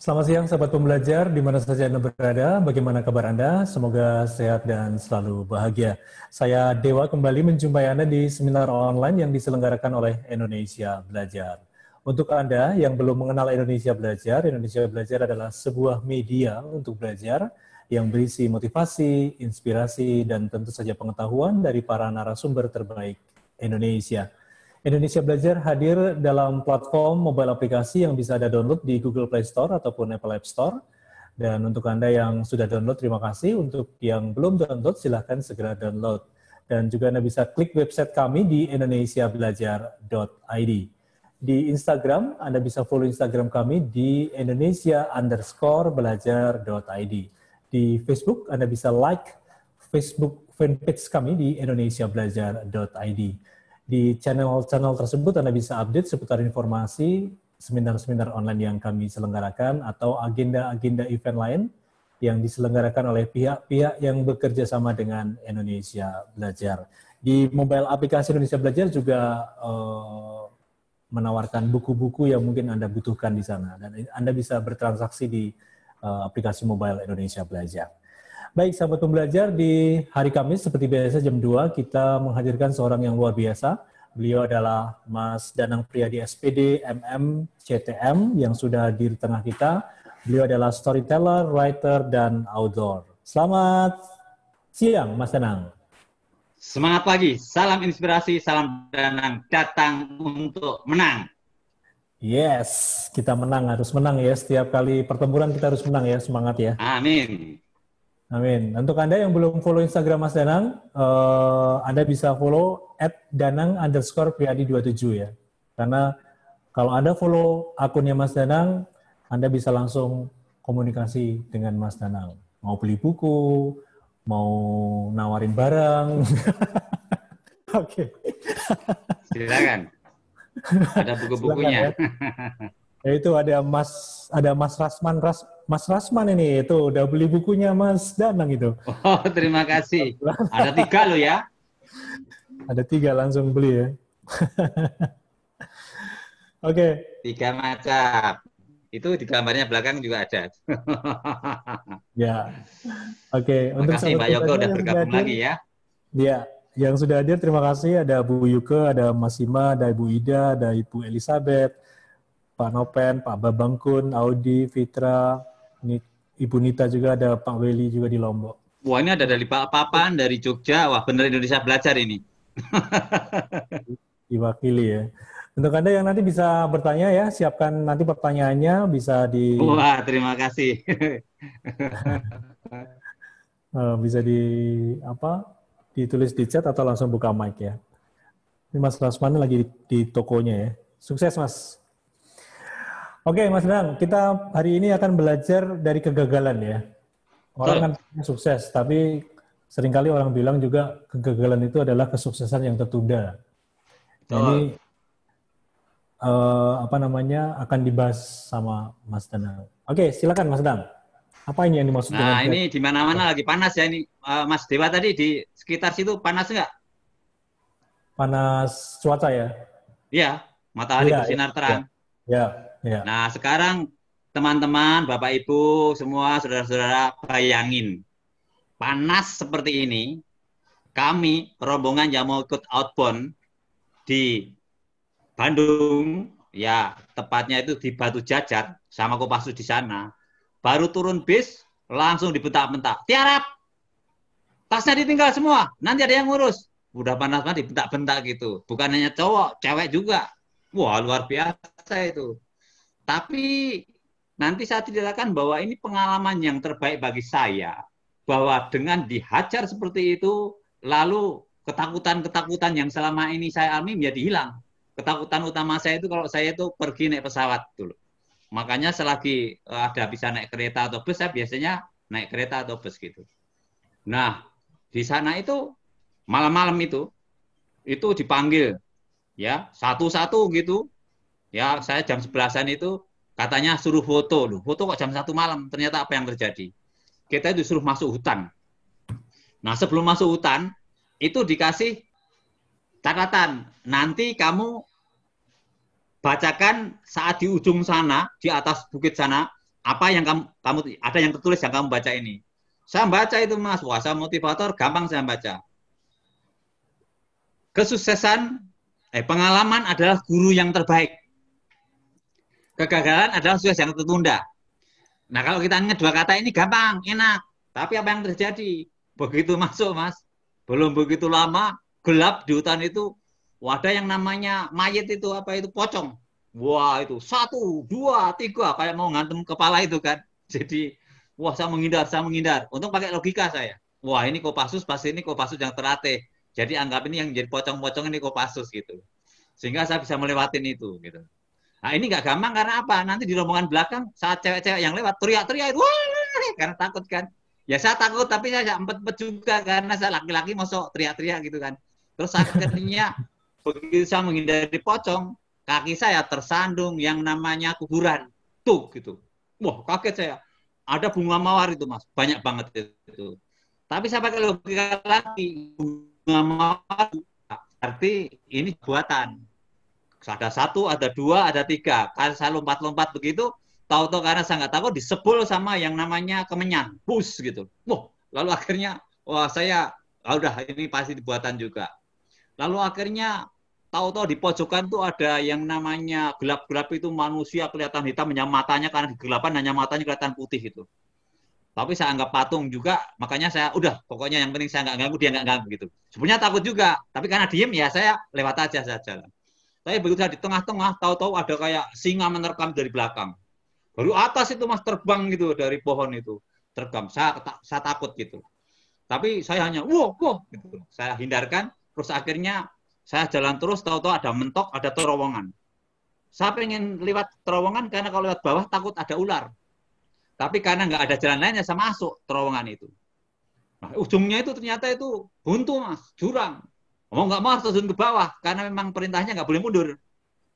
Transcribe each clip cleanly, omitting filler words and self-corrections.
Selamat siang sahabat pembelajar, di mana saja Anda berada, bagaimana kabar Anda? Semoga sehat dan selalu bahagia. Saya Dewa kembali menjumpai Anda di seminar online yang diselenggarakan oleh Indonesia Belajar. Untuk Anda yang belum mengenal Indonesia Belajar adalah sebuah media untuk belajar yang berisi motivasi, inspirasi, dan tentu saja pengetahuan dari para narasumber terbaik Indonesia. Indonesia Belajar hadir dalam platform mobile aplikasi yang bisa Anda download di Google Play Store ataupun Apple App Store. Dan untuk Anda yang sudah download, terima kasih. Untuk yang belum download, silahkan segera download. Dan juga Anda bisa klik website kami di indonesiabelajar.id. Di Instagram, Anda bisa follow Instagram kami di indonesia_belajar.id. Di Facebook, Anda bisa like Facebook fanpage kami di indonesiabelajar.id. Di channel-channel tersebut Anda bisa update seputar informasi seminar-seminar online yang kami selenggarakan atau agenda-agenda event lain yang diselenggarakan oleh pihak-pihak yang bekerja sama dengan Indonesia Belajar. Di mobile aplikasi Indonesia Belajar juga menawarkan buku-buku yang mungkin Anda butuhkan di sana, dan Anda bisa bertransaksi di aplikasi mobile Indonesia Belajar. Baik, sahabat pembelajar, di hari Kamis seperti biasa jam 2 kita menghadirkan seorang yang luar biasa. Beliau adalah Mas Danang Priyadi SPD MM CTM yang sudah hadir di tengah kita. Beliau adalah storyteller, writer, dan author. Selamat siang, Mas Danang. Semangat pagi, salam inspirasi, salam Danang, datang untuk menang. Yes, kita menang, harus menang ya. Setiap kali pertempuran kita harus menang ya, semangat ya. Amin. Amin. Untuk Anda yang belum follow Instagram Mas Danang, Anda bisa follow @danang_priyadi27 ya. Karena kalau Anda follow akunnya Mas Danang, Anda bisa langsung komunikasi dengan Mas Danang. Mau beli buku, mau nawarin barang. Oke. Silakan. Ada buku-bukunya. Ya. Itu ada Mas Rasman ini, itu udah beli bukunya Mas Danang itu. Oh, terima kasih. Ada 3 loh ya. Ada 3 langsung beli ya. Oke. 3 macam. Itu di gambarnya belakang juga ada. Ya. Oke. Terima kasih Mbak Yoko udah bergabung lagi ya. Ya, yang sudah hadir terima kasih. Ada Bu Yuke, ada Mas Ima, ada Ibu Ida, ada Ibu Elizabeth, Pak Nopen, Pak Babang Kun, Audi, Fitra, Ibu Nita juga, ada Pak Weli juga di Lombok. Wah, ini ada dari Pak Papan, dari Jogja. Wah, bener Indonesia Belajar ini. Diwakili ya. Untuk Anda yang nanti bisa bertanya ya, siapkan nanti pertanyaannya bisa di... Wah, terima kasih. bisa ditulis di chat atau langsung buka mic ya. Ini Mas Rasman lagi di tokonya ya. Sukses Mas. Oke Mas Danang, kita hari ini akan belajar dari kegagalan ya. Orang kan sukses, tapi seringkali orang bilang juga kegagalan itu adalah kesuksesan yang tertunda. Jadi akan dibahas sama Mas Danang. Oke, silakan Mas Danang. Apa ini yang dimaksud dengan... Nah, ini di mana-mana lagi panas ya ini. Mas Dewa tadi di sekitar situ panas nggak? Panas cuaca ya? Iya, matahari bersinar terang. Ya. Nah, sekarang teman-teman, Bapak Ibu, semua saudara-saudara bayangin. Panas seperti ini, kami rombongan yang mau ikut outbound di Bandung, ya tepatnya itu di Batu Jajar, sama Kopassus di sana. Baru turun bis, langsung dibentak-bentak. Tiarap! Tasnya ditinggal semua, nanti ada yang ngurus. Udah panas banget dibentak-bentak gitu. Bukan hanya cowok, cewek juga. Wah, luar biasa itu. Tapi nanti saya ceritakan bahwa ini pengalaman yang terbaik bagi saya. Bahwa dengan dihajar seperti itu, lalu ketakutan-ketakutan yang selama ini saya alami menjadi hilang. Ketakutan utama saya itu kalau saya itu pergi naik pesawat dulu. Makanya selagi ada bisa naik kereta atau bus, saya biasanya naik kereta atau bus gitu. Nah, di sana itu malam-malam itu dipanggil ya satu-satu gitu. Ya, saya jam 11-an itu katanya suruh foto. Loh, foto kok jam 1 malam? Ternyata apa yang terjadi? Kita itu disuruh masuk hutan. Nah, sebelum masuk hutan, itu dikasih catatan. Nanti kamu bacakan saat di ujung sana, di atas bukit sana, apa yang kamu ada yang tertulis yang kamu baca ini. Saya baca itu Mas, wah saya motivator, gampang saya baca. Kesuksesan, pengalaman adalah guru yang terbaik. Kegagalan adalah sukses yang tertunda. Nah kalau kita ingat dua kata ini gampang, enak. Tapi apa yang terjadi? Begitu masuk Mas, belum begitu lama, gelap di hutan itu, ada yang namanya mayat itu, apa itu, pocong. Wah itu, 1, 2, 3, kayak mau ngantem kepala itu kan. Jadi, wah saya menghindar. Untung pakai logika saya. Wah ini Kopassus, pasti ini Kopassus yang terlatih. Jadi anggap ini yang jadi pocong-pocong ini Kopassus gitu. Sehingga saya bisa melewatin itu gitu. Nah ini nggak gampang karena apa? Nanti di rombongan belakang saat cewek-cewek yang lewat teriak-teriak, wah, karena takut kan. Ya saya takut tapi saya empet-empet juga karena saya laki-laki masuk teriak-teriak gitu kan. Terus akhirnya begitu saya menghindari pocong, kaki saya tersandung yang namanya kuburan. Tuh gitu. Wah kaget saya. Ada bunga mawar itu Mas, banyak banget itu. Tapi saya pakai logika lagi, bunga mawar berarti ini buatan. Ada 1, ada 2, ada 3. Karena saya lompat-lompat begitu, tahu-tahu karena saya nggak tahu disebul sama yang namanya kemenyan, bus gitu. Wah, lalu akhirnya, wah saya, udah ini pasti buatan juga. Lalu akhirnya tahu-tahu di pojokan tuh ada yang namanya gelap-gelap itu manusia kelihatan hitam hanya matanya karena di gelapan hanya matanya kelihatan putih itu. Tapi saya anggap patung juga, makanya saya udah pokoknya yang penting saya nggak ganggu, dia nggak ganggu gitu. Sebenarnya takut juga, tapi karena diem ya saya lewat aja saja. Tapi begitu saya di tengah-tengah, tahu-tahu ada kayak singa menerkam dari belakang. Baru atas itu Mas terbang gitu dari pohon itu, terbang. Saya takut gitu. Tapi saya hanya wow gitu. Saya hindarkan, terus akhirnya saya jalan terus, tahu-tahu ada mentok, ada terowongan. Saya pengen lewat terowongan karena kalau lewat bawah takut ada ular. Tapi karena nggak ada jalan lainnya, saya masuk terowongan itu. Nah, ujungnya itu ternyata itu buntu Mas, jurang. Mau nggak mau harus terjun ke bawah karena memang perintahnya nggak boleh mundur.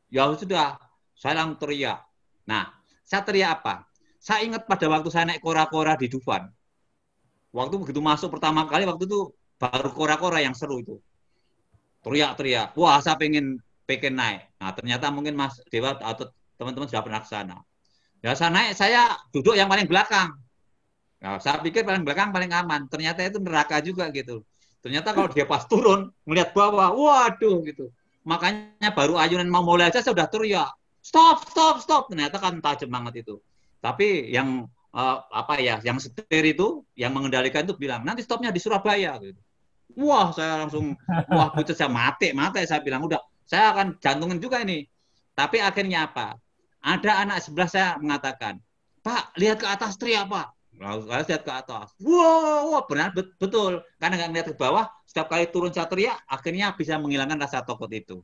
Ya sudah, saya langsung teriak. Nah, saya teriak apa? Saya ingat pada waktu saya naik kora-kora di Dufan. Waktu begitu masuk pertama kali, waktu itu baru kora-kora yang seru itu. Teriak-teriak. Wah, saya pengen naik. Nah, ternyata mungkin Mas Dewa atau teman-teman sudah pernah ke sana. Ya, saya naik, saya duduk yang paling belakang. Nah, saya pikir paling belakang paling aman. Ternyata itu neraka juga gitu. Ternyata kalau dia pas turun, melihat bawah, waduh gitu. Makanya baru ayunan mau mulai aja saya sudah teriak. Stop. Ternyata kan tajam banget itu. Tapi yang yang setir itu, yang mengendalikan itu bilang, nanti stopnya di Surabaya gitu. Wah, saya langsung, wah putus saya mati. Saya bilang, udah, saya akan jantungin juga ini. Tapi akhirnya apa? Ada anak sebelah saya mengatakan, Pak, lihat ke atas teriak Pak. Lalu saya lihat ke atas. Wah, benar betul. Karena nggak ngeliat ke bawah, setiap kali turun saya teriak, akhirnya bisa menghilangkan rasa takut itu.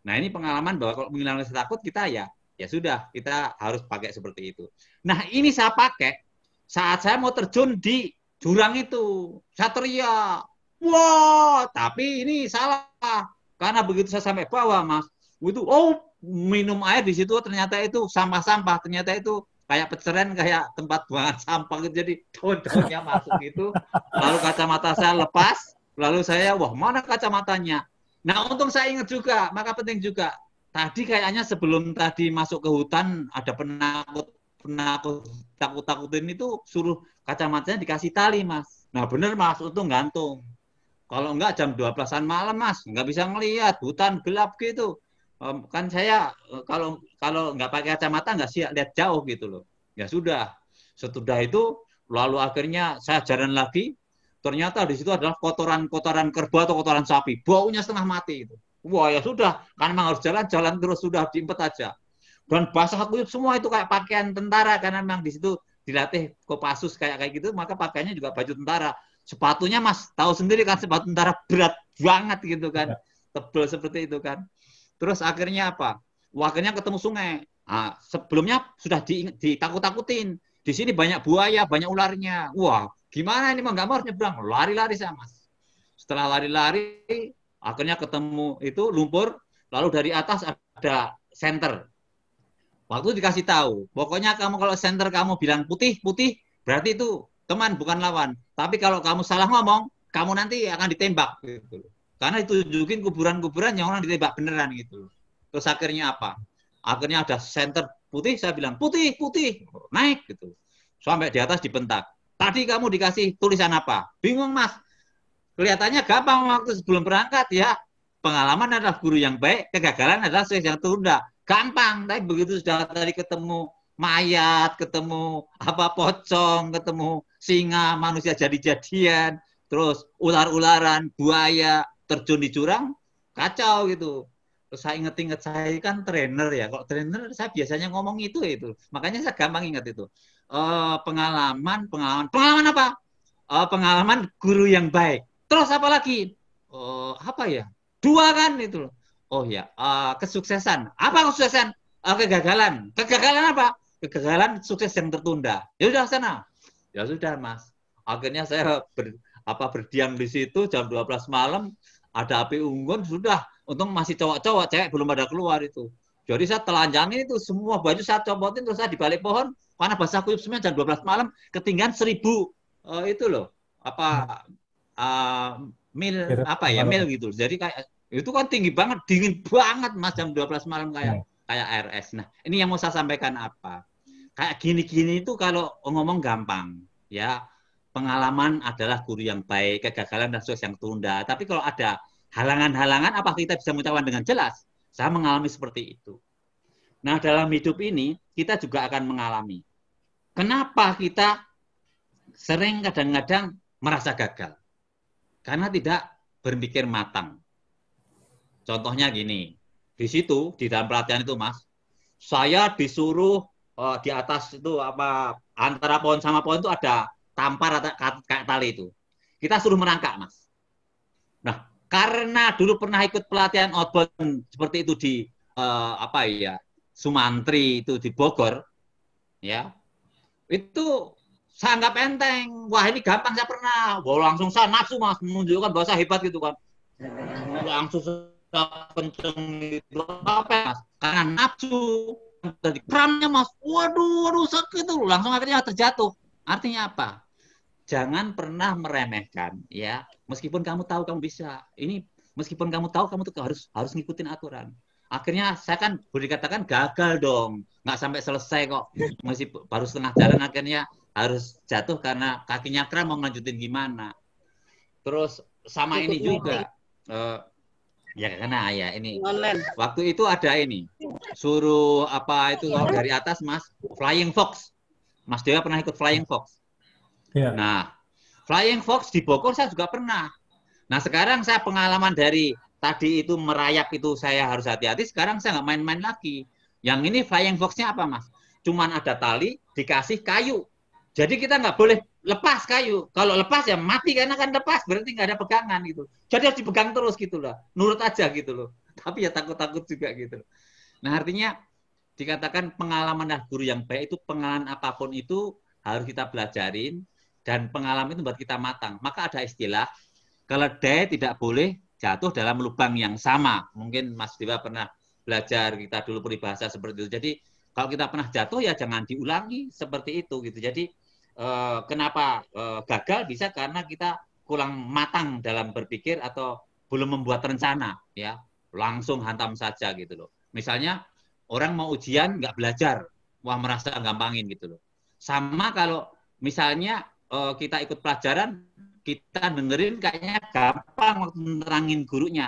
Nah ini pengalaman bahwa kalau menghilangkan rasa takut kita ya sudah, kita harus pakai seperti itu. Nah ini saya pakai saat saya mau terjun di jurang itu. Saya teriak, wah, tapi ini salah. Karena begitu saya sampai bawah, Mas, itu minum air di situ ternyata itu sampah-sampah, ternyata itu kayak peceren, kayak tempat buangan sampah gitu. Jadi daun-daunnya masuk gitu. Lalu kacamata saya lepas, lalu saya, wah mana kacamatanya? Nah untung saya ingat juga, maka penting juga. Tadi kayaknya sebelum tadi masuk ke hutan ada penakut takut-takutin itu suruh kacamatanya dikasih tali Mas. Nah bener Mas, untung gantung. Kalau enggak jam 12-an malam Mas, nggak bisa ngelihat, hutan gelap gitu. Kan saya kalau nggak pakai kacamata nggak siap lihat jauh gitu loh. Ya sudah, setelah itu lalu akhirnya saya jalan lagi, ternyata di situ adalah kotoran kerbau atau kotoran sapi, baunya setengah mati itu. Wah ya sudah, kan memang harus jalan terus, sudah diimpet aja. Dan basah kuyup semua itu kayak pakaian tentara karena memang di situ dilatih Kopassus kayak gitu, maka pakaiannya juga baju tentara. Sepatunya Mas tahu sendiri kan, sepatu tentara berat banget gitu kan, tebal seperti itu kan. Terus akhirnya apa? Akhirnya ketemu sungai. Nah, sebelumnya sudah ditakut-takutin. Di sini banyak buaya, banyak ularnya. Wah, gimana ini? Mau nggak mau harus nyebrang. Lari-lari saya, Mas. Setelah lari-lari, akhirnya ketemu itu lumpur. Lalu dari atas ada senter. Waktu dikasih tahu, pokoknya kamu kalau senter kamu bilang putih, berarti itu teman bukan lawan. Tapi kalau kamu salah ngomong, kamu nanti akan ditembak. Gitu. Karena itu tunjukin kuburan-kuburan yang orang ditembak beneran gitu. Terus akhirnya apa? Akhirnya ada senter putih, saya bilang putih. naik gitu. Sampai di atas dibentak. Tadi kamu dikasih tulisan apa? Bingung Mas. Kelihatannya gampang waktu sebelum berangkat ya. Pengalaman adalah guru yang baik, kegagalan adalah sukses yang tertunda. Gampang, tapi begitu sudah tadi ketemu mayat, ketemu apa pocong, ketemu singa, manusia jadi-jadian, terus ular-ularan, buaya, terjun di jurang, kacau gitu. Terus saya inget-inget, saya kan trainer ya. Kalau trainer saya biasanya ngomong itu. Makanya saya gampang ingat itu. Pengalaman apa? Pengalaman guru yang baik. Terus apa lagi? Apa ya? Dua kan itu. Oh ya, kesuksesan. Apa kesuksesan? Kegagalan. Kegagalan apa? Kegagalan sukses yang tertunda. Ya sudah sana. Ya sudah Mas. Akhirnya saya berdiam di situ jam 12 malam. Ada api unggun, sudah. Untung masih cowok-cowok, cewek belum ada keluar itu. Jadi saya telanjangin itu semua baju saya copotin, terus saya di balik pohon, karena basah kuyup semua jam 12 malam, ketinggian 1000 itu loh, mil apa ya, mil gitu. Jadi kayak itu kan tinggi banget, dingin banget Mas jam 12 malam kayak RS. Nah, ini yang mau saya sampaikan apa? Kayak gini-gini itu kalau ngomong gampang, ya. Pengalaman adalah guru yang baik, kegagalan dan sukses yang tunda. Tapi kalau ada halangan-halangan, apa kita bisa mengucapkan dengan jelas? Saya mengalami seperti itu. Nah, dalam hidup ini, kita juga akan mengalami. Kenapa kita sering kadang-kadang merasa gagal? Karena tidak berpikir matang. Contohnya gini, di situ, di dalam pelatihan itu, Mas, saya disuruh di atas itu apa antara pohon sama pohon itu ada tampar atau kayak tali itu. Kita suruh merangkak, Mas. Nah, karena dulu pernah ikut pelatihan outbound seperti itu di Sumantri itu di Bogor, ya. Itu saya anggap enteng. Wah, ini gampang, saya pernah. Wah, langsung saya nafsu, Mas, menunjukkan bahasa hebat gitu kan. Langsung saya kenceng gitu. Apa, Mas? Karena nafsu. Tadi kramnya, Mas. Waduh, sakit itu. Langsung akhirnya terjatuh. Artinya apa? Jangan pernah meremehkan, ya. Meskipun kamu tahu kamu bisa, ini meskipun kamu tahu kamu tuh harus ngikutin aturan. Akhirnya saya kan boleh dikatakan gagal dong, nggak sampai selesai kok, masih baru setengah jalan akhirnya harus jatuh karena kakinya kram mau lanjutin gimana. Terus sama ini juga, ya karena ya ini waktu itu ada ini suruh apa itu dari atas Mas, Flying Fox. Mas Dewa pernah ikut Flying Fox. Yeah. Nah, Flying Fox di Bogor saya juga pernah. Nah, sekarang saya pengalaman dari tadi itu merayap itu saya harus hati-hati, sekarang saya nggak main-main lagi. Yang ini Flying Fox-nya apa, Mas? Cuman ada tali, dikasih kayu. Jadi kita nggak boleh lepas kayu. Kalau lepas ya mati karena kan lepas, berarti nggak ada pegangan gitu. Jadi harus dipegang terus gitu loh. Nurut aja gitu loh. Tapi ya takut-takut juga gitu. Nah, artinya dikatakan pengalaman guru yang baik itu pengalaman apapun itu harus kita pelajarin. Dan pengalaman itu buat kita matang. Maka ada istilah, keledai tidak boleh jatuh dalam lubang yang sama. Mungkin Mas Dewa pernah belajar, kita dulu peribahasa seperti itu. Jadi kalau kita pernah jatuh ya jangan diulangi seperti itu gitu. Jadi kenapa gagal bisa karena kita kurang matang dalam berpikir atau belum membuat rencana, ya. Langsung hantam saja gitu loh. Misalnya orang mau ujian nggak belajar, wah merasa gampangin gitu loh. Sama kalau misalnya kita ikut pelajaran, kita dengerin kayaknya gampang waktu menerangin gurunya.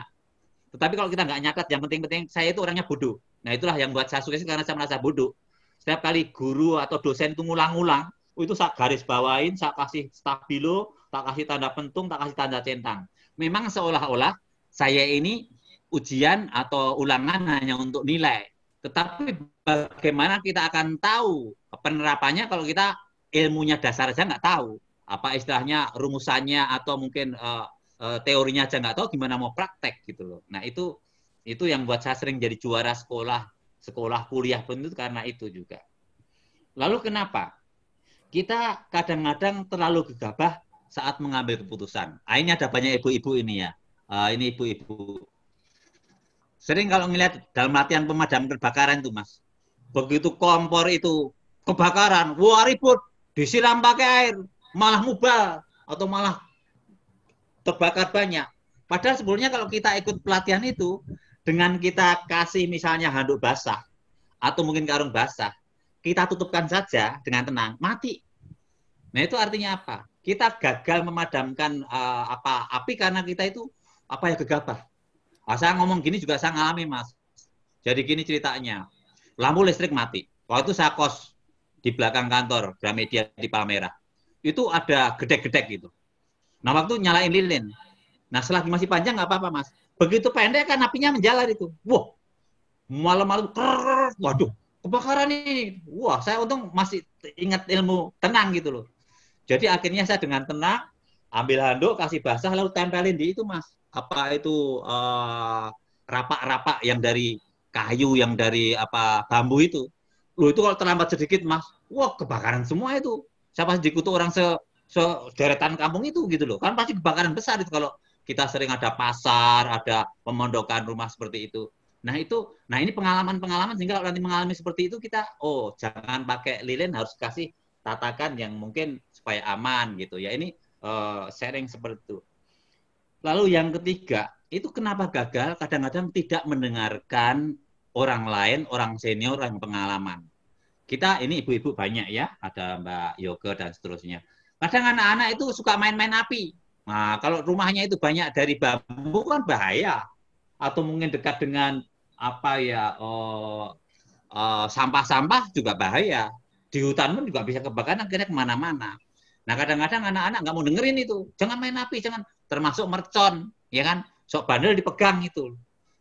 Tetapi kalau kita nggak nyatet, yang penting-penting saya itu orangnya bodoh. Nah, itulah yang buat saya sukses karena saya merasa bodoh. Setiap kali guru atau dosen itu ngulang-ngulang, itu saya garis bawain, saya kasih stabilo, tak kasih tanda pentung, tak kasih tanda centang. Memang seolah-olah saya ini ujian atau ulangan hanya untuk nilai. Tetapi bagaimana kita akan tahu penerapannya kalau kita ilmunya dasar aja nggak tahu, apa istilahnya rumusannya atau mungkin teorinya aja nggak tahu, gimana mau praktek gitu loh. Nah itu yang buat saya sering jadi juara sekolah kuliah pun itu karena itu juga. Lalu kenapa kita kadang-kadang terlalu gegabah saat mengambil keputusan? Ini ada banyak ibu-ibu ini ya, ini ibu-ibu. Sering kalau ngelihat dalam latihan pemadam kebakaran itu Mas, begitu kompor itu kebakaran, wah ribut. Disiram pakai air, malah mubal atau malah terbakar banyak. Padahal sebetulnya kalau kita ikut pelatihan itu, dengan kita kasih misalnya handuk basah atau mungkin karung basah, kita tutupkan saja dengan tenang, mati. Nah itu artinya apa? Kita gagal memadamkan api karena kita itu gegabah. Saya ngomong gini juga saya ngalami, Mas. Jadi gini ceritanya, lampu listrik mati. Waktu saya kos di belakang kantor Gramedia di Palmerah, itu ada gedek-gedek gitu. Nah waktu nyalain lilin, nah selagi masih panjang nggak apa-apa, Mas. Begitu pendek kan apinya menjalar itu. Wah, malam-malam, waduh, kebakaran ini. Wah, saya untung masih ingat ilmu tenang gitu loh. Jadi akhirnya saya dengan tenang ambil handuk, kasih basah, lalu tempelin di itu, Mas. Apa itu rapak-rapak yang dari kayu, yang dari bambu itu. Loh itu kalau terlambat sedikit, Mas, wah kebakaran semua itu. Saya pasti dikutuk orang sederetan kampung itu gitu loh. Kan pasti kebakaran besar itu kalau kita sering ada pasar, ada pemondokan rumah seperti itu. Nah ini pengalaman-pengalaman sehingga kalau nanti mengalami seperti itu kita, jangan pakai lilin, harus kasih tatakan yang mungkin supaya aman gitu ya. Ini sharing seperti itu. Lalu yang ketiga, itu kenapa gagal? Kadang-kadang tidak mendengarkan orang lain, orang senior, yang pengalaman. Kita ini ibu-ibu banyak ya, ada Mbak Yoga dan seterusnya. Kadang anak-anak itu suka main-main api. Nah, kalau rumahnya itu banyak dari bambu kan bahaya. Atau mungkin dekat dengan sampah-sampah juga bahaya. Di hutan pun juga bisa kebakaran, akhirnya kemana-mana. Nah, kadang-kadang anak-anak nggak mau dengerin itu. Jangan main api, jangan, termasuk mercon, ya kan? Sok bandel dipegang itu.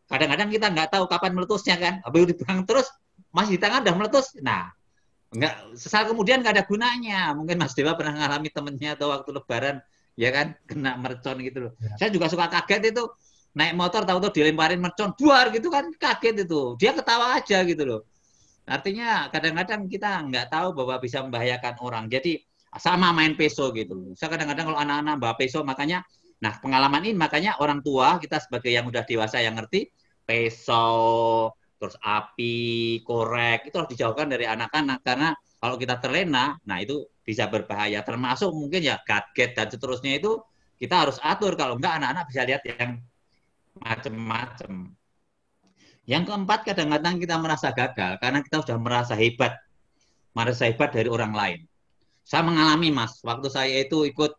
Kadang-kadang kita nggak tahu kapan meletusnya kan. Habis dipegang terus, masih di tangan udah meletus. Nah, sesaat kemudian nggak ada gunanya. Mungkin Mas Dewa pernah ngalami temennya atau waktu lebaran, ya kan, kena mercon gitu loh. Ya. Saya juga suka kaget itu, naik motor tahu-tahu dilemparin mercon, buar gitu kan, kaget itu. Dia ketawa aja gitu loh. Artinya kadang-kadang kita nggak tahu bahwa bisa membahayakan orang. Jadi sama main peso gitu. Saya kadang-kadang kalau anak-anak bawa peso, makanya, nah pengalaman ini makanya orang tua kita sebagai yang udah dewasa yang ngerti peso, terus api, korek, itu harus dijauhkan dari anak-anak karena kalau kita terlena, nah itu bisa berbahaya. Termasuk mungkin ya gadget dan seterusnya itu kita harus atur, kalau enggak anak-anak bisa lihat yang macam-macam. Yang keempat, kadang-kadang kita merasa gagal karena kita sudah merasa hebat dari orang lain. Saya mengalami, Mas, waktu saya itu ikut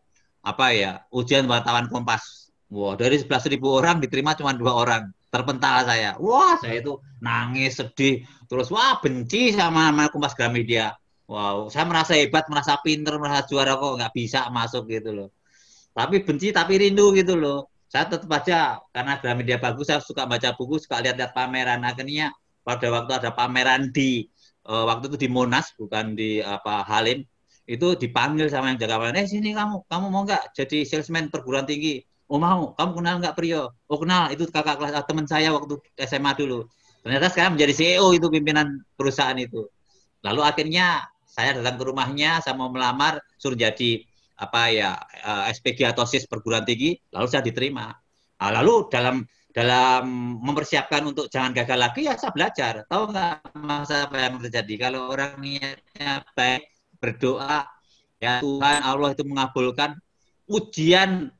ujian wartawan Kompas. Wah, dari 11.000 orang diterima cuma 2 orang. Terpental saya. Wah, saya itu nangis, sedih, terus benci sama Kompas Gramedia. Wow, saya merasa hebat, merasa pinter, merasa juara, kok nggak bisa masuk gitu loh. Tapi benci, tapi rindu gitu loh. Saya tetap aja, karena Gramedia bagus, saya suka baca buku, suka lihat-lihat pameran. Akhirnya pada waktu ada pameran di waktu itu di Monas, bukan di Halim, itu dipanggil sama yang jaga pameran, sini kamu mau nggak jadi salesman perguruan tinggi? Oh mau, kamu kenal nggak Priyo? Oh kenal, itu kakak kelas teman saya waktu SMA dulu. Ternyata sekarang menjadi CEO itu, pimpinan perusahaan itu. Lalu akhirnya saya datang ke rumahnya, saya mau melamar, suruh jadi SPG atau SIS perguruan tinggi, lalu saya diterima. Nah, lalu dalam mempersiapkan untuk jangan gagal lagi, ya saya belajar. Tahu nggak masa apa yang terjadi? Kalau orang niatnya baik, berdoa, ya Tuhan Allah itu mengabulkan. Ujian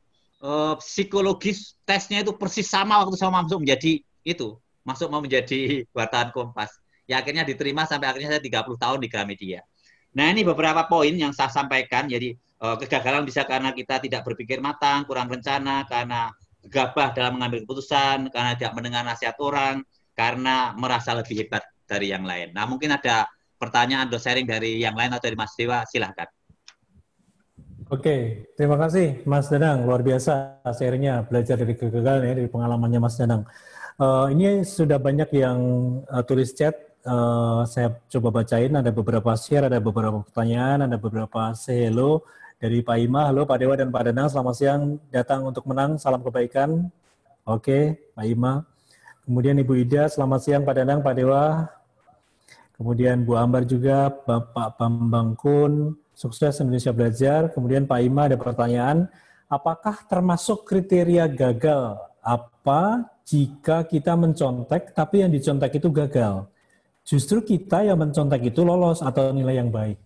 psikologis tesnya itu persis sama waktu saya masuk mau menjadi wartawan Kompas. Ya akhirnya diterima, sampai akhirnya saya 30 tahun di Gramedia. Nah ini beberapa poin yang saya sampaikan. Jadi kegagalan bisa karena kita tidak berpikir matang, kurang rencana, karena gegabah dalam mengambil keputusan, karena tidak mendengar nasihat orang, karena merasa lebih hebat dari yang lain. Nah mungkin ada pertanyaan atau sharing dari yang lain atau dari Mas Dewa, silahkan. Oke, terima kasih Mas Danang, luar biasa sharingnya, belajar dari kegagalan ya, dari pengalamannya Mas Danang. Ini sudah banyak yang tulis chat, saya coba bacain, ada beberapa share, ada beberapa pertanyaan, ada beberapa say hello dari Pak Ima. Halo Pak Dewa dan Pak Danang, selamat siang, datang untuk menang, salam kebaikan. Oke, Pak Ima. Kemudian Ibu Ida, selamat siang Pak Danang, Pak Dewa. Kemudian Bu Ambar juga, Bapak Bambang Kun, sukses Indonesia Belajar. Kemudian Pak Ima ada pertanyaan, apakah termasuk kriteria gagal? Apa jika kita mencontek tapi yang dicontek itu gagal? Justru kita yang mencontek itu lolos atau nilai yang baik?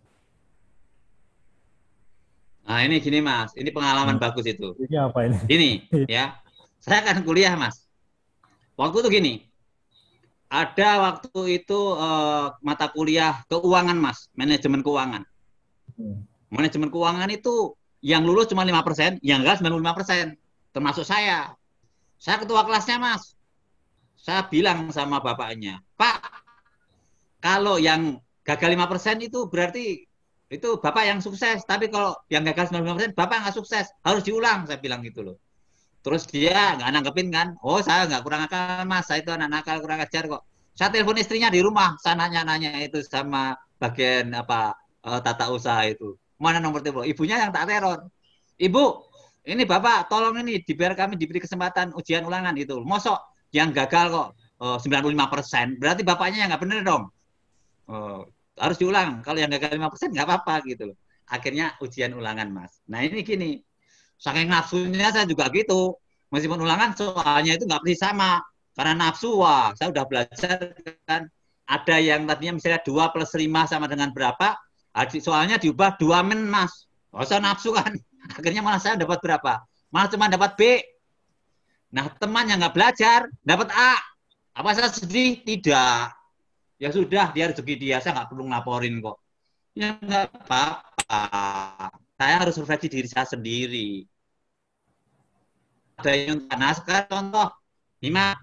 Nah ini gini Mas, ini pengalaman bagus itu. Ini apa ini? Ini ya, saya kan kuliah Mas. Waktu itu gini, ada waktu itu mata kuliah keuangan, Mas, manajemen keuangan. Manajemen keuangan itu yang lulus cuma 5%, yang enggak 95%, termasuk saya. Saya ketua kelasnya, Mas. Saya bilang sama bapaknya, Pak, kalau yang gagal 5% itu berarti itu bapak yang sukses. Tapi kalau yang gagal 95%, bapak nggak sukses. Harus diulang, saya bilang gitu loh. Terus dia nggak nanggepin kan, oh saya nggak kurang akal Mas, saya itu anak nakal kurang ajar kok. Saya telepon istrinya di rumah, saya nanya-nanya itu sama bagian apa tata usaha itu. Mana nomor telepon? Ibunya yang tak teror. Ibu, ini bapak tolong ini biar kami diberi kesempatan ujian ulangan itu. Mosok yang gagal kok 95%, berarti bapaknya yang nggak bener dong. Harus diulang. Kalau yang gagal 5% nggak apa-apa gitu loh. Akhirnya ujian ulangan Mas. Nah ini gini. Saking nafsunya saya juga gitu. Meskipun ulangan soalnya itu nggak persis sama. Karena nafsu, wah saya udah belajar kan. Ada yang tadinya misalnya 2 plus 5 sama dengan berapa. Soalnya diubah 2 min Mas. Oh saya nafsu kan. Akhirnya malah saya dapat berapa? Malah cuma dapat B. Nah teman yang nggak belajar dapat A. Apa saya sedih? Tidak. Ya sudah, dia rezeki dia. Saya nggak perlu ngelaporin kok. Ya nggak apa-apa. Saya harus refleksi diri saya sendiri. Ada yang nah sekarang contoh Bima,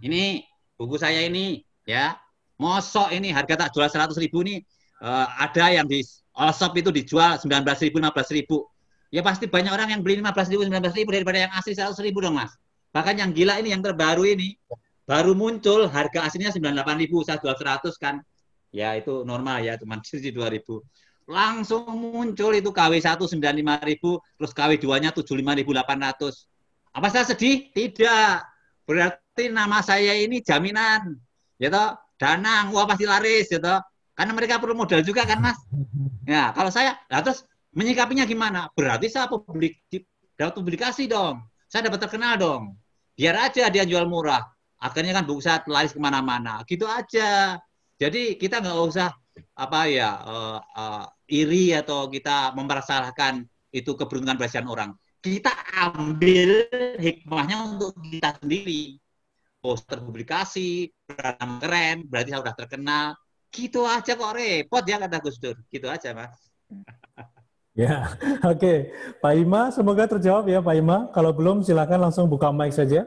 ini buku saya ini ya, mosok ini harga tak jual 100.000 nih, ada yang di all shop itu dijual 19.000, 15.000, ya pasti banyak orang yang beli 15.000, 19.000 daripada yang asli 100.000 dong Mas. Bahkan yang gila ini yang terbaru ini baru muncul harga aslinya 98.000, saya jual 100 kan, ya itu normal ya, cuma 2.000. Langsung muncul itu KW1 95.000, terus KW2-nya 75.800. Apa saya sedih? Tidak. Berarti nama saya ini jaminan. Ya toh, Danang, wah pasti laris ya toh. Karena mereka perlu modal juga kan, Mas. Ya, kalau saya, nah terus menyikapinya gimana? Berarti saya dapat publikasi dong. Saya dapat terkenal dong. Biar aja dia jual murah. Akhirnya kan buku saya laris kemana-mana. Gitu aja. Jadi kita nggak usah apa ya iri atau kita mempersalahkan itu keberuntungan belasan orang. Kita ambil hikmahnya untuk kita sendiri. Poster publikasi, nama keren, berarti saya sudah terkenal. Gitu aja kok repot ya kata Gus Dur. Gitu aja Mas. Ya, oke. Pak Ima, semoga terjawab ya Pak Ima. Kalau belum silakan langsung buka mic saja.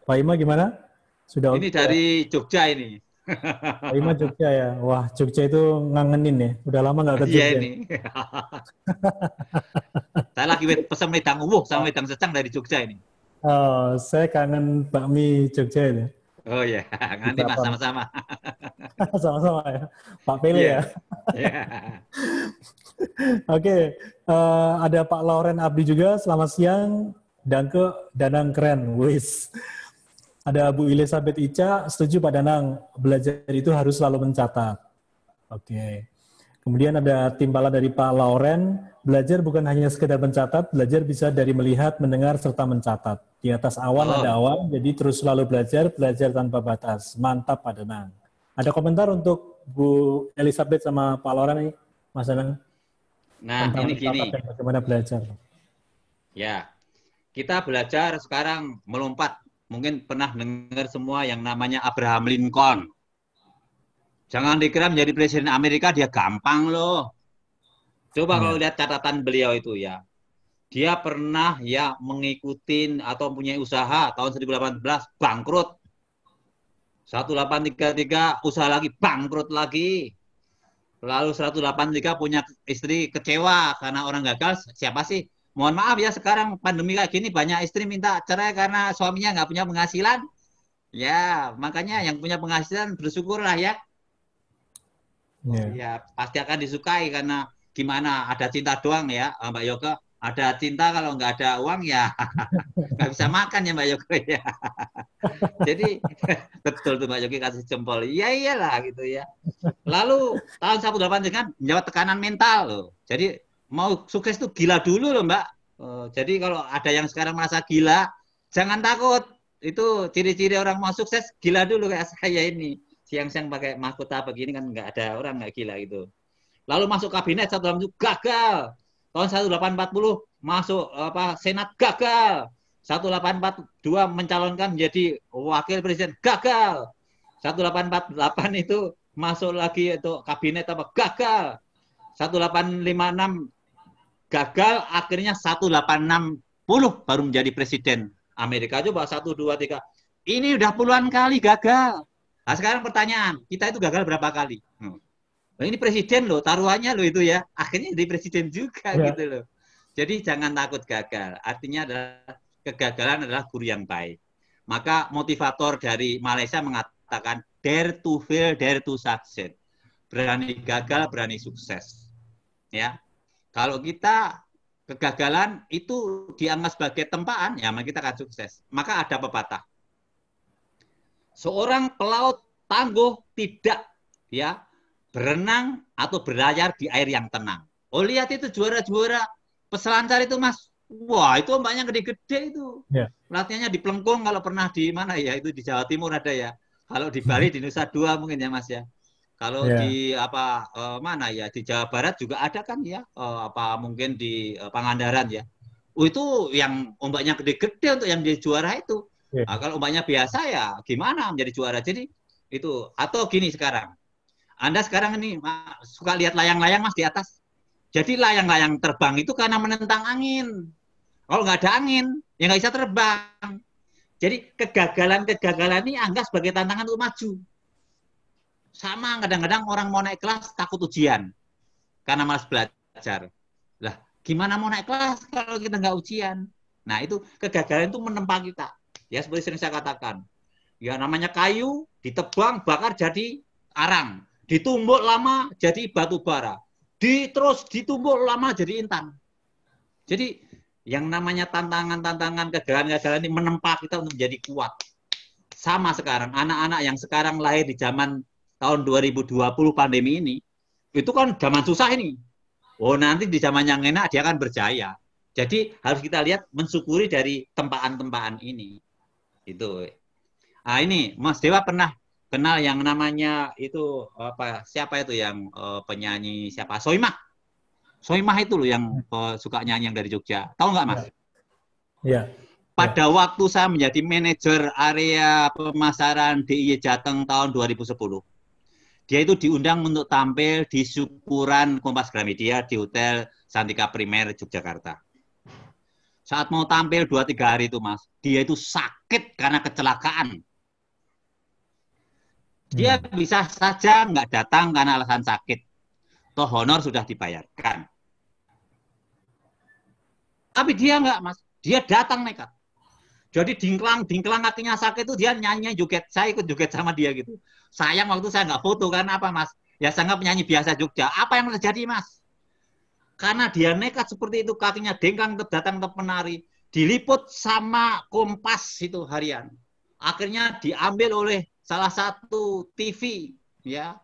Pak Ima gimana? Sudah ini dari Jogja ini. Pak Ima Jogja ya. Wah, Jogja itu ngangenin ya. Udah lama nggak ke Jogja. Iya ini. Saya lagi pesan wedang uwuh sama wedang secang dari Jogja ini. Oh, saya kangen bakmi Jogja ini. Oh ya, nanti Mas sama-sama. Sama-sama ya. Pak Pele ya. Oke, ada Pak Lauren Abdi juga. Selamat siang. Danang keren. Wis. Ada Bu Elizabeth Ica, setuju Pak Danang, belajar itu harus selalu mencatat. Oke. Kemudian ada timbalan dari Pak Lauren, belajar bukan hanya sekedar mencatat, belajar bisa dari melihat, mendengar, serta mencatat. Di atas awan ada awan, jadi terus selalu belajar, belajar tanpa batas. Mantap Pak Danang. Ada komentar untuk Bu Elizabeth sama Pak Lauren nih, Mas Danang? Nah, ini gini. Bagaimana belajar? Ya, kita belajar sekarang melompat. Mungkin pernah dengar semua yang namanya Abraham Lincoln. Jangan dikira menjadi presiden Amerika dia gampang loh. Coba kalau lihat catatan beliau itu ya. Dia pernah ya mengikuti atau punya usaha tahun 2018 bangkrut. 1833 usaha lagi bangkrut lagi. Lalu 183 punya istri kecewa karena orang gagal. Siapa sih? Mohon maaf ya sekarang pandemi kayak gini banyak istri minta cerai karena suaminya nggak punya penghasilan. Ya makanya yang punya penghasilan bersyukurlah ya. Ya pasti akan disukai karena gimana ada cinta doang ya Mbak Yoko. Ada cinta kalau nggak ada uang ya nggak bisa makan ya Mbak Yoko ya. Jadi betul tuh Mbak Yogi kasih jempol. Iya iyalah gitu ya. Lalu tahun 18 kan menjawab tekanan mental loh. Jadi mau sukses tuh gila dulu loh Mbak. Jadi kalau ada yang sekarang merasa gila, jangan takut. Itu ciri-ciri orang mau sukses gila dulu kayak saya ini. Siang-siang pakai mahkota begini kan nggak ada orang nggak gila gitu. Lalu masuk kabinet satu tahun itu gagal. Tahun 1840 masuk senat gagal. 1842 mencalonkan menjadi wakil presiden gagal. 1848 itu masuk lagi itu kabinet apa gagal. 1856 gagal, akhirnya 1860 baru menjadi presiden Amerika. Coba 1 2 3. Ini udah puluhan kali gagal. Nah, sekarang pertanyaan, kita itu gagal berapa kali? Nah, ini presiden loh, taruhannya loh itu ya. Akhirnya jadi presiden juga gitu loh. Jadi jangan takut gagal. Artinya adalah kegagalan adalah guru yang baik. Maka motivator dari Malaysia mengatakan dare to fail, dare to succeed. Berani gagal, berani sukses. Ya. Kalau kita kegagalan itu dianggap sebagai tempaan, ya maka kita akan sukses. Maka ada pepatah. Seorang pelaut tangguh tidak ya berenang atau berlayar di air yang tenang. Oh, lihat itu juara-juara peselancar itu, Mas. Wah, itu ombaknya gede-gede itu. Yeah. Latihannya di Plengkung, kalau pernah di mana ya, itu di Jawa Timur ada ya. Kalau di Bali, di Nusa Dua mungkin ya, Mas ya. Kalau di apa mana ya, di Jawa Barat juga ada kan ya, apa mungkin di Pangandaran ya. Oh, itu yang ombaknya gede-gede untuk yang jadi juara itu. Yeah. Nah, kalau ombaknya biasa ya gimana menjadi juara. Jadi itu, atau gini sekarang. Anda sekarang ini suka lihat layang-layang, Mas, di atas. Jadi layang-layang terbang itu karena menentang angin. Kalau nggak ada angin, ya nggak bisa terbang. Jadi kegagalan-kegagalan ini anggap sebagai tantangan untuk maju. Sama kadang-kadang orang mau naik kelas takut ujian. Karena malas belajar. Lah, gimana mau naik kelas kalau kita nggak ujian? Nah, itu kegagalan itu menempa kita. Ya, seperti sering saya katakan. Ya, namanya kayu, ditebang, bakar jadi arang. Ditumbuk lama jadi batu bara. Terus ditumbuk lama jadi intan. Jadi yang namanya tantangan-tantangan, kegagalan-kegagalan ini menempa kita untuk menjadi kuat. Sama sekarang, anak-anak yang sekarang lahir di zaman tahun 2020 pandemi ini, itu kan zaman susah ini. Oh, nanti di zaman yang enak dia akan berjaya. Jadi harus kita lihat, mensyukuri dari tempaan-tempaan ini. Itu. Nah, ini Mas Dewa pernah kenal yang namanya itu apa, siapa itu yang penyanyi siapa? Soimah. Soimah itu loh yang suka nyanyi yang dari Jogja. Tahu nggak, Mas? Iya. Pada waktu saya menjadi manajer area pemasaran DIY Jateng tahun 2010. Dia itu diundang untuk tampil di syukuran Kompas Gramedia di Hotel Santika Primer Yogyakarta. Saat mau tampil 2-3 hari itu, Mas, dia itu sakit karena kecelakaan. Dia bisa saja nggak datang karena alasan sakit. Toh honor sudah dibayarkan. Tapi dia nggak, Mas. Dia datang nekat. Jadi dingklang kakinya sakit itu dia nyanyi joget. Saya ikut joget sama dia gitu. Sayang waktu saya nggak foto, karena apa, Mas? Ya sangat penyanyi biasa Jogja. Apa yang terjadi, Mas? Karena dia nekat seperti itu, kakinya dengkang, datang ke penari. Diliput sama Kompas itu harian. Akhirnya diambil oleh salah satu TV, ya.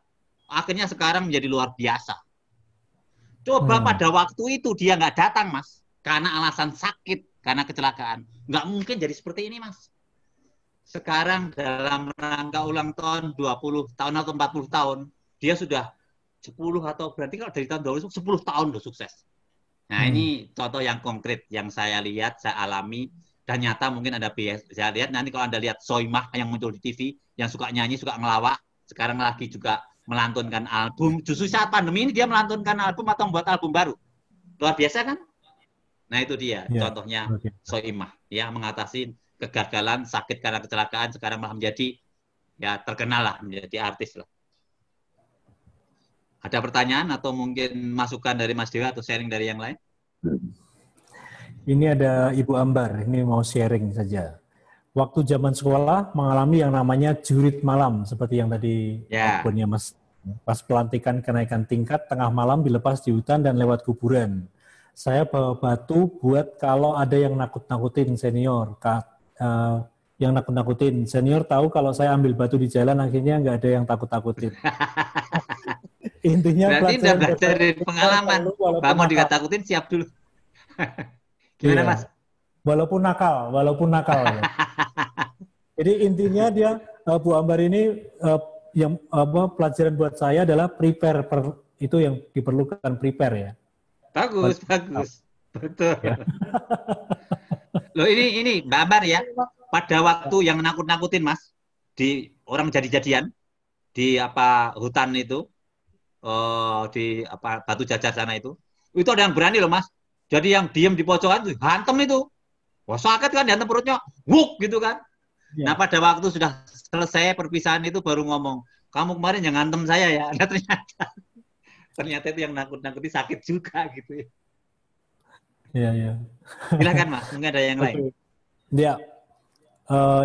Akhirnya sekarang menjadi luar biasa. Coba pada waktu itu dia nggak datang, Mas, karena alasan sakit, karena kecelakaan. Nggak mungkin jadi seperti ini, Mas. Sekarang dalam rangka ulang tahun 20 tahun atau 40 tahun, dia sudah 10 atau berarti kalau dari tahun 2010 10 tahun loh sukses. Nah, ini contoh yang konkret yang saya lihat, saya alami, dan nyata mungkin ada bias. Saya lihat nanti kalau Anda lihat Soimah yang muncul di TV, yang suka nyanyi, suka ngelawak, sekarang lagi juga melantunkan album. Justru saat pandemi ini dia melantunkan album atau membuat album baru. Luar biasa kan? Nah, itu dia contohnya Soimah, ya, mengatasi kegagalan, sakit karena kecelakaan, sekarang malah menjadi ya terkenal lah, menjadi artis lah. Ada pertanyaan atau mungkin masukan dari Mas Dewa atau sharing dari yang lain? Ini ada Ibu Ambar, ini mau sharing saja. Waktu zaman sekolah mengalami yang namanya jurit malam, seperti yang tadi punya Mas. Pas pelantikan kenaikan tingkat, tengah malam dilepas di hutan dan lewat kuburan. Saya bawa batu buat kalau ada yang nakut-nakutin senior. Yang nakut-nakutin. Senior tahu kalau saya ambil batu di jalan, akhirnya nggak ada yang takut-takutin. Intinya berarti udah belajar dari pengalaman. Kamu dikatakutin siap dulu. Gimana, Mas? Walaupun nakal. Ya. Jadi intinya dia Bu Ambar ini yang pelajaran buat saya adalah prepare, itu yang diperlukan, prepare ya. Bagus. Betul. Ya. Loh, ini Mbak Ambar ya. Pada waktu yang nakut-nakutin, Mas, di orang jadi-jadian di apa hutan itu, di apa Batu Jajar sana itu ada yang berani loh Mas. Jadi yang diem di pojokan itu hantem itu, wah sakit kan, dihantem perutnya, wuk gitu kan. Nah Ya. pada waktu sudah selesai perpisahan itu baru ngomong, kamu kemarin yang ngantem saya ya. Nah, ternyata itu yang nakut-nakuti sakit juga gitu ya. Iya, iya. Silakan Mas, mungkin ada yang lain. Oke. Ya,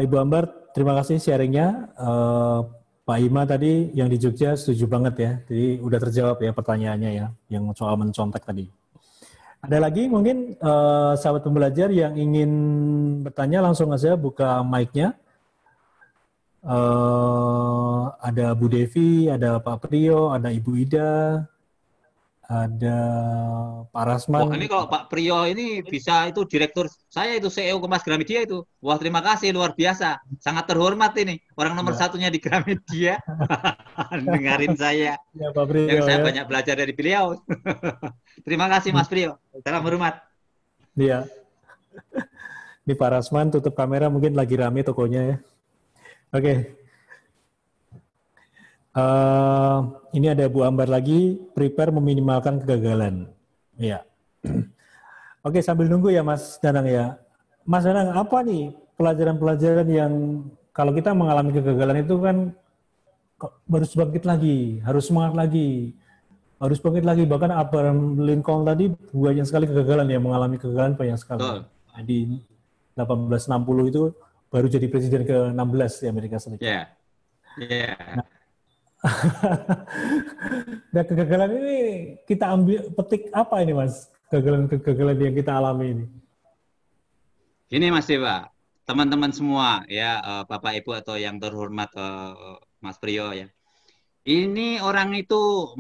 Ibu Ambar, terima kasih sharingnya. Pak Ima tadi yang di Jogja setuju banget ya. Jadi udah terjawab ya pertanyaannya ya, yang soal mencontek tadi. Ada lagi mungkin sahabat pembelajar yang ingin bertanya, langsung aja buka mic-nya. Ada Bu Devi, ada Pak Priyo, ada Ibu Ida, ada Pak Wah Rasman. ini kalau Pak Priyo ini bisa itu direktur saya itu CEO Kemas Gramedia itu. Wah terima kasih luar biasa, sangat terhormat ini orang nomor Ya, satunya di Gramedia. Dengarin saya, ya Pak yang Priyo saya ya. banyak belajar dari beliau. Terima kasih Mas Priyo, salam hormat. Iya, ini Pak Rasman tutup kamera mungkin lagi rame tokonya ya. Oke. Ini ada Bu Ambar lagi, prepare meminimalkan kegagalan. Ya. Oke, sambil nunggu ya Mas Danang ya. Mas Danang, apa nih pelajaran-pelajaran yang kalau kita mengalami kegagalan itu kan harus bangkit lagi, harus semangat lagi, harus bangkit lagi. Bahkan Abraham Lincoln tadi banyak sekali kegagalan ya, mengalami kegagalan banyak sekali. Betul. Di 1860 itu baru jadi presiden ke-16 di Amerika Serikat. Ya. Ya. Nah, kegagalan ini kita ambil petik apa ini Mas? Kegagalan-kegagalan yang kita alami ini. Ini Mas Dewa, teman-teman semua ya, Bapak Ibu atau yang terhormat Mas Priyo ya. Ini orang itu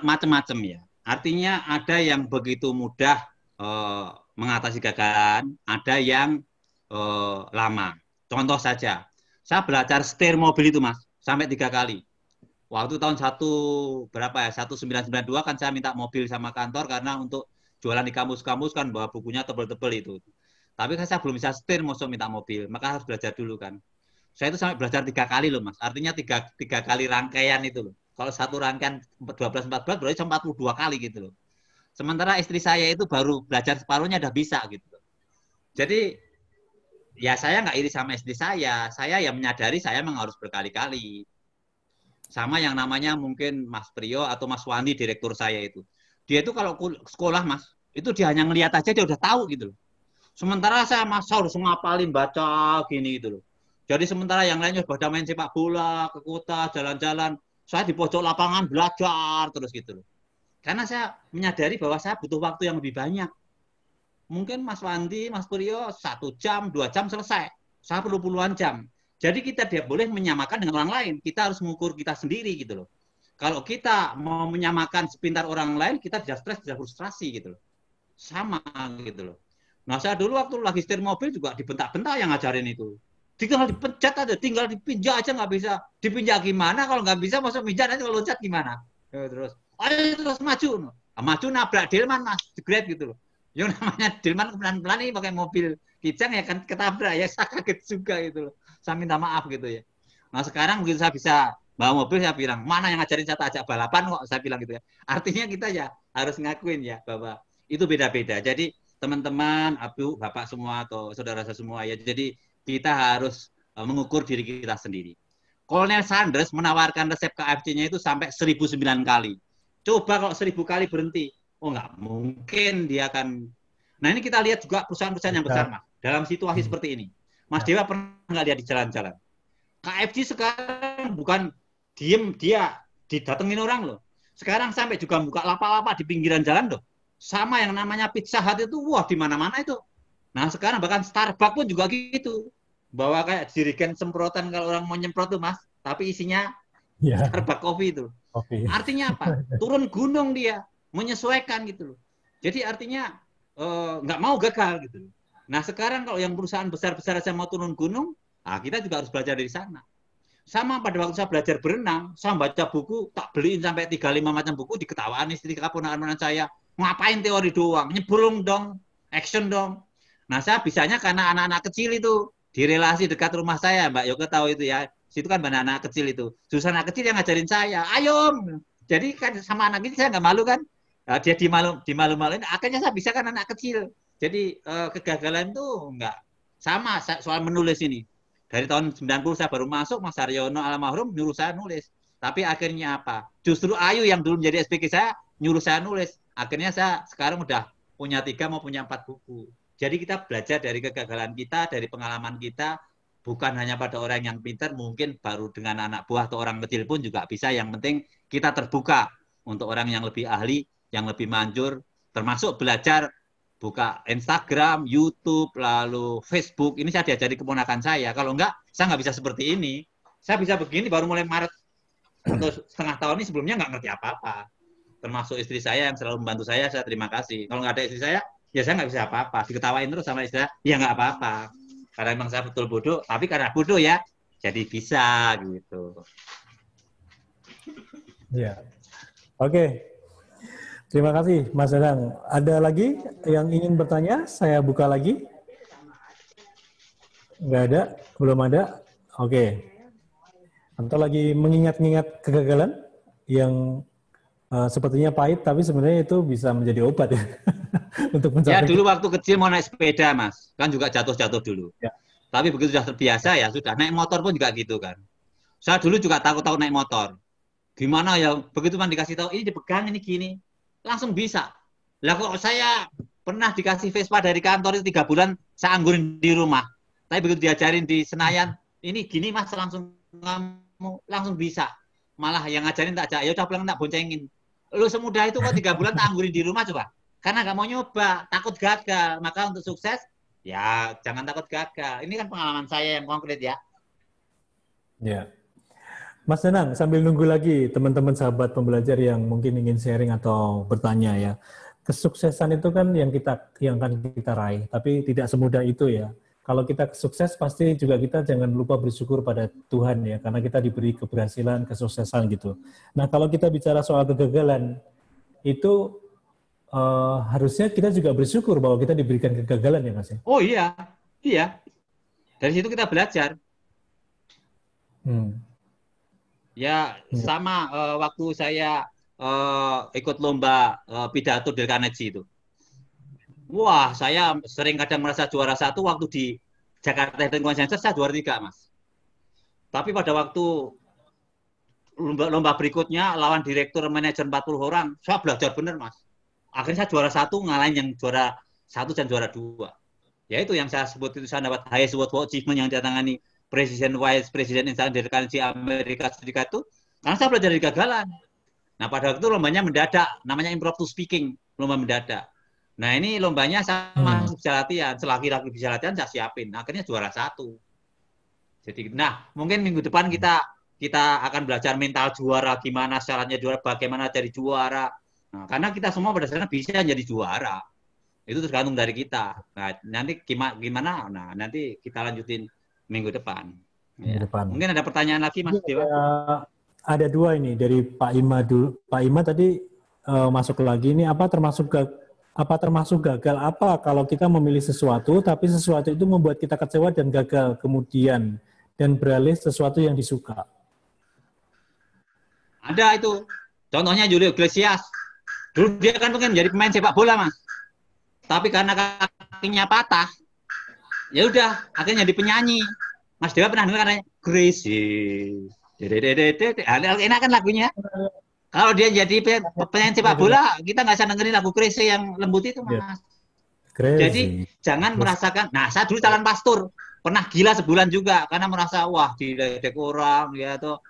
macam-macam ya. Artinya ada yang begitu mudah mengatasi kegagalan, ada yang lama. Contoh saja, saya belajar setir mobil itu Mas, sampai 3 kali. Waktu tahun berapa ya, 1992 kan saya minta mobil sama kantor karena untuk jualan di kampus-kampus kan bawa bukunya tebel-tebel itu. Tapi kan saya belum bisa setir, mau minta mobil, maka harus belajar dulu kan. Saya itu sampai belajar 3 kali loh Mas, artinya tiga kali rangkaian itu loh. Kalau satu rangkaian 12-14 berarti 42 kali gitu loh. Sementara istri saya itu baru belajar separuhnya udah bisa gitu loh. Jadi ya saya nggak iri sama istri saya yang menyadari saya memang harus berkali-kali. Sama yang namanya mungkin Mas Priyo atau Mas Wandi, direktur saya itu. Dia itu kalau sekolah Mas, itu dia hanya ngelihat aja dia udah tahu gitu loh. Sementara saya harus ngapalin, baca gini gitu loh. Jadi sementara yang lainnya pada main sepak bola, ke kota, jalan-jalan, saya di pojok lapangan belajar terus gitu loh. Karena saya menyadari bahwa saya butuh waktu yang lebih banyak. Mungkin Mas Wandi, Mas Priyo 1 jam, 2 jam selesai. Saya perlu puluhan jam. Jadi kita tidak boleh menyamakan dengan orang lain. Kita harus mengukur kita sendiri gitu loh. Kalau kita mau menyamakan sepintar orang lain, kita tidak stres, tidak frustrasi gitu loh. Sama gitu loh. Nah saya dulu waktu lagi setir mobil juga dibentak-bentak yang ngajarin itu. Tinggal dipencet aja, tinggal dipinjak aja nggak bisa. Dipinjak gimana? Kalau nggak bisa masuk pinjak nanti kalau loncat gimana? Terus, ayo terus maju. Maju nabrak delman Mas, Grab gitu loh. Yang namanya delman pelan-pelan ini pakai mobil kijang ya kan ketabrak ya, saya kaget juga gitu loh. Saya minta maaf gitu ya. Nah sekarang begitu saya bisa bawa mobil, saya bilang mana yang ngajarin saya ajak balapan kok, saya bilang gitu ya. Artinya kita ya harus ngakuin ya bahwa itu beda-beda. Jadi teman-teman, Abu, Bapak semua atau saudara saya semua ya. Jadi kita harus mengukur diri kita sendiri. Kolonel Sanders menawarkan resep KFC-nya itu sampai 1009 kali. Coba kalau 1000 kali berhenti, oh nggak mungkin dia akan. Nah ini kita lihat juga perusahaan-perusahaan yang besar Mas, dalam situasi seperti ini. Mas Dewa pernah nggak lihat di jalan-jalan? KFC sekarang bukan diem dia didatengin orang loh. Sekarang sampai juga buka lapak-lapak di pinggiran jalan loh. Sama yang namanya Pizza Hut itu, wah di mana-mana itu. Nah sekarang bahkan Starbucks pun juga gitu. Bawa kayak jerigen semprotan kalau orang mau nyemprot tuh Mas, tapi isinya Ya, Starbucks coffee itu. oke. Artinya apa? Turun gunung dia, menyesuaikan gitu loh. Jadi artinya nggak mau gagal gitu loh. Nah sekarang kalau yang perusahaan besar-besar saja mau turun gunung, nah kita juga harus belajar dari sana. Sama pada waktu saya belajar berenang, saya baca buku, tak beliin sampai 3-5 macam buku, diketawaan istri keponakan saya, ngapain teori doang, nyebelung dong, action dong. Nah saya bisanya karena anak-anak kecil itu, di relasi dekat rumah saya, Mbak Yoko tahu itu ya, Situ kan banyak anak kecil itu. Justru anak kecil yang ngajarin saya, ayo. Jadi kan sama anak ini saya nggak malu kan. Nah, dia dimalu-maluin, akhirnya saya bisa kan anak kecil. Jadi kegagalan tuh nggak sama soal menulis ini. Dari tahun 90 saya baru masuk, Mas Haryono almarhum nyuruh saya nulis. Tapi akhirnya apa? Justru Ayu yang dulu menjadi SPG saya nyuruh saya nulis. Akhirnya saya sekarang udah punya 3 mau punya 4 buku. Jadi kita belajar dari kegagalan kita, dari pengalaman kita, bukan hanya pada orang yang pintar, mungkin baru dengan anak buah atau orang kecil pun juga bisa. Yang penting kita terbuka untuk orang yang lebih ahli, yang lebih manjur, termasuk belajar buka Instagram, YouTube, lalu Facebook. Ini saya diajari keponakan saya. Kalau enggak, saya nggak bisa seperti ini. Saya bisa begini baru mulai Maret atau setengah tahun ini, sebelumnya nggak ngerti apa-apa. Termasuk istri saya yang selalu membantu saya terima kasih. Kalau nggak ada istri saya, ya saya nggak bisa apa-apa. Diketawain terus sama istri saya, ya nggak apa-apa. Karena memang saya betul bodoh, tapi karena bodoh ya, jadi bisa gitu. Ya, oke. Terima kasih, Mas Danang. Ada lagi yang ingin bertanya? Saya buka lagi. Nggak ada? Belum ada? Oke. Atau lagi mengingat-ingat kegagalan yang sepertinya pahit, tapi sebenarnya itu bisa menjadi obat ya. Untuk mencapai. Ya, dulu waktu kecil mau naik sepeda, Mas. Kan juga jatuh-jatuh dulu. Ya. Tapi begitu sudah terbiasa ya sudah. Naik motor pun juga gitu kan. Saya dulu juga takut-takut naik motor. Gimana ya, begitu kan dikasih tahu, ini dipegang, ini gini. Langsung bisa. Lah kok saya pernah dikasih Vespa dari kantor itu 3 bulan, saya anggurin di rumah. Tapi begitu diajarin di Senayan, ini gini Mas, langsung bisa. Malah yang ngajarin tak ajak, ya udah pulang tak boncengin. Lu semudah itu kok 3 bulan tak anggurin di rumah coba. Karena nggak mau nyoba, takut gagal. Maka untuk sukses, ya jangan takut gagal. Ini kan pengalaman saya yang konkret ya. Ya. Mas Danang, sambil nunggu lagi teman-teman sahabat pembelajar yang mungkin ingin sharing atau bertanya ya. Kesuksesan itu kan yang akan kita raih, tapi tidak semudah itu ya. Kalau kita sukses pasti juga kita jangan lupa bersyukur pada Tuhan ya, karena kita diberi keberhasilan, kesuksesan gitu. Nah, kalau kita bicara soal kegagalan, itu harusnya kita juga bersyukur bahwa kita diberikan kegagalan ya Mas ya? Oh iya, iya. Dari situ kita belajar. Ya sama waktu saya ikut lomba pidato di Carnegie itu. Wah, saya sering kadang merasa juara 1 waktu di Jakarta Hidden Consensus saya juara 3, Mas. Tapi pada waktu lomba berikutnya lawan direktur manajer 40 orang, saya belajar benar, Mas. Akhirnya saya juara 1 ngalahin yang juara 1 dan juara 2. Ya itu yang saya sebut itu saya dapat highest award for achievement yang ditangani Presiden Vice President Institute dari Carnegie Amerika Serikat itu, karena saya belajar dari kegagalan. Nah pada waktu itu lombanya mendadak, namanya impromptu speaking, lomba mendadak. Nah ini lombanya sama bisa latihan, selagi bisa latihan saya siapin, akhirnya juara 1. Jadi, nah mungkin minggu depan kita akan belajar mental juara, gimana syaratnya juara, bagaimana jadi juara. Nah, karena kita semua pada dasarnya bisa jadi juara, itu tergantung dari kita. Nah nanti gimana? Nah nanti kita lanjutin minggu depan. Minggu depan. Mungkin ada pertanyaan lagi, Mas Dewa? Ada 2 ini dari Pak Ima dulu. Pak Ima tadi masuk lagi ini apa termasuk gagal apa kalau kita memilih sesuatu tapi sesuatu itu membuat kita kecewa dan gagal kemudian dan beralih sesuatu yang disuka. Ada itu. Contohnya Julio Iglesias. Dulu dia kan pengen jadi pemain sepak bola, Mas. Tapi karena kakinya patah, ya udah akhirnya jadi penyanyi. Mas Dewa pernah dengar katanya Crazy. Enak kan lagunya. Kalau dia jadi penyanyi sepak bola, kita nggak bisa dengerin lagu Crazy yang lembut itu, Mas. Jadi jangan merasakan. Nah, saya dulu calon pastor, pernah gila sebulan juga karena merasa wah diledek orang ya tuh.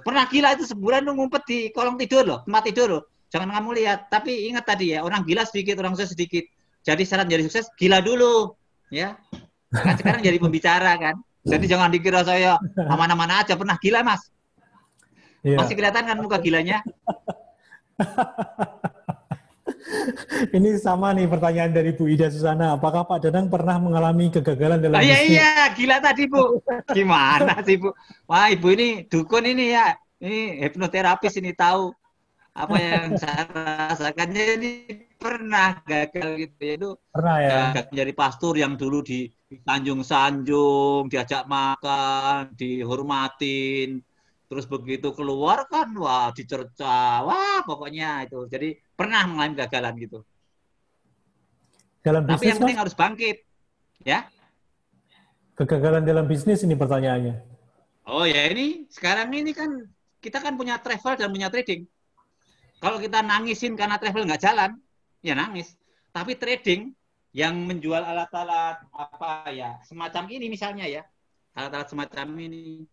Pernah gila itu sebulan lu ngumpet di kolong tidur loh, tempat tidur loh. Jangan kamu lihat. Tapi ingat tadi ya, orang gila sedikit, orang sukses sedikit. Jadi syarat jadi sukses gila dulu, ya. Kan sekarang jadi pembicara kan. Jadi jangan dikira saya aman-aman aja, pernah gila, Mas. Yeah. Masih kelihatan kan muka gilanya? Ini sama nih pertanyaan dari Bu Ida Susana. Apakah Pak Danang pernah mengalami kegagalan dalam bisnis? Iya, gila tadi, Bu. Gimana sih, Bu? Wah, Ibu ini dukun ini ya. Ini hipnoterapis ini tahu apa yang saya rasakan. Jadi pernah gagal gitu ya, itu Pernah ya? gagal menjadi pastor yang dulu disanjung-sanjung, diajak makan, dihormatin, terus begitu keluar kan, wah dicerca, wah pokoknya itu. Jadi pernah mengalami gagalan gitu. Dalam Tapi bisnis, yang Mas? penting harus bangkit, ya. Kegagalan dalam bisnis ini pertanyaannya. Oh ya ini sekarang ini kan kita kan punya travel dan punya trading. Kalau kita nangisin karena travel nggak jalan, ya nangis. Tapi trading yang menjual alat-alat apa ya semacam ini misalnya ya, alat-alat semacam ini,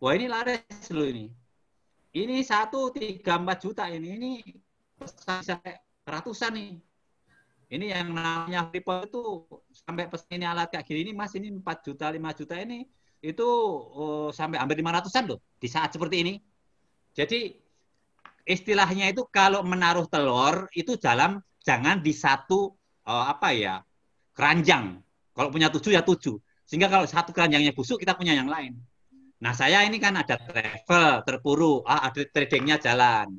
wah ini laris loh ini. Ini 1, 3, 4 juta ini sampai ratusan nih. Ini yang namanya Freeport itu sampai pesan ini alat kayak gini ini Mas, ini 4 juta, 5 juta ini itu sampai hampir 500-an loh di saat seperti ini. Jadi istilahnya itu kalau menaruh telur itu jangan di satu apa ya keranjang. Kalau punya 7 ya 7. Sehingga kalau satu keranjangnya busuk kita punya yang lain. Nah saya ini kan ada travel terpuruk, ada tradingnya jalan.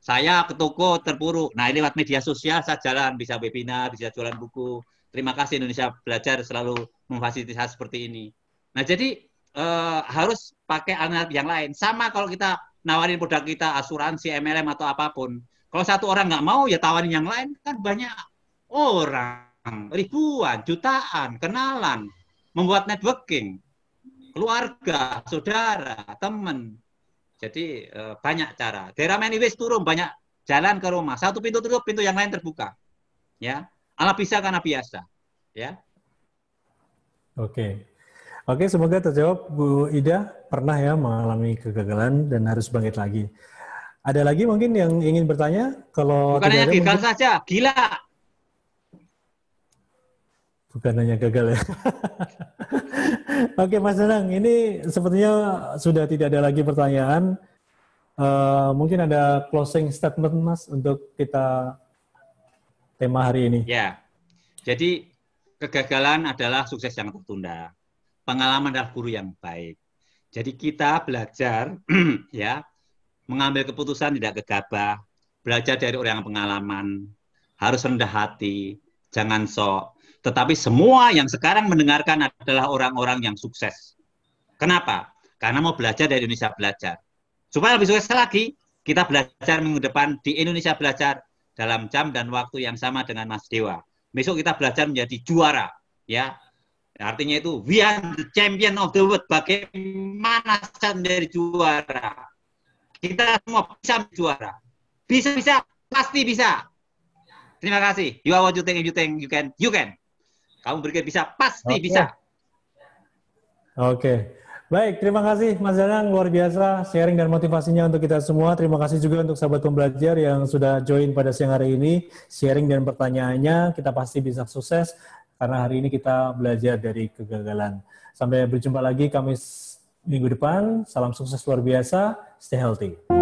Saya ke toko terpuruk. Nah, ini lewat media sosial saya jalan, bisa webinar, bisa jualan buku. Terima kasih Indonesia Belajar selalu memfasilitasi seperti ini. Nah, jadi harus pakai alternatif yang lain. Sama kalau kita nawarin produk kita, asuransi, MLM atau apapun. Kalau satu orang nggak mau, ya tawarin yang lain. Kan banyak orang, ribuan, jutaan, kenalan, membuat networking, keluarga, saudara, teman. Jadi banyak cara. Daerah Maniwis turun banyak jalan ke rumah. Satu pintu tutup, pintu yang lain terbuka. Ya, Allah bisa karena biasa. Ya. Oke. Oke, semoga terjawab Bu Ida. Pernah ya mengalami kegagalan dan harus bangkit lagi. Ada lagi mungkin yang ingin bertanya? Kalau Bukan tidak hanya ada gagal mungkin... saja, gila. Bukan hanya gagal ya. Oke Mas Danang, ini sepertinya sudah tidak ada lagi pertanyaan. Mungkin ada closing statement Mas untuk kita tema hari ini. Ya, jadi kegagalan adalah sukses yang tertunda. Pengalaman adalah guru yang baik. Jadi kita belajar ya, mengambil keputusan tidak gegabah, belajar dari orang yang pengalaman, harus rendah hati, jangan sok. Tetapi semua yang sekarang mendengarkan adalah orang-orang yang sukses. Kenapa? Karena mau belajar dari Indonesia Belajar. Supaya lebih sukses lagi, kita belajar minggu depan di Indonesia Belajar dalam jam dan waktu yang sama dengan Mas Dewa. Besok kita belajar menjadi juara, ya. Artinya itu we are the champion of the world. Bagaimana saya menjadi juara? Kita semua bisa menjadi juara. Bisa, pasti bisa. Terima kasih. You are what you think, you can. Kamu berpikir bisa, pasti bisa. Oke. Baik, terima kasih Mas Danang, luar biasa sharing dan motivasinya untuk kita semua. Terima kasih juga untuk sahabat pembelajar yang sudah join pada siang hari ini. Sharing dan pertanyaannya, kita pasti bisa sukses karena hari ini kita belajar dari kegagalan. Sampai berjumpa lagi Kamis minggu depan. Salam sukses luar biasa. Stay healthy.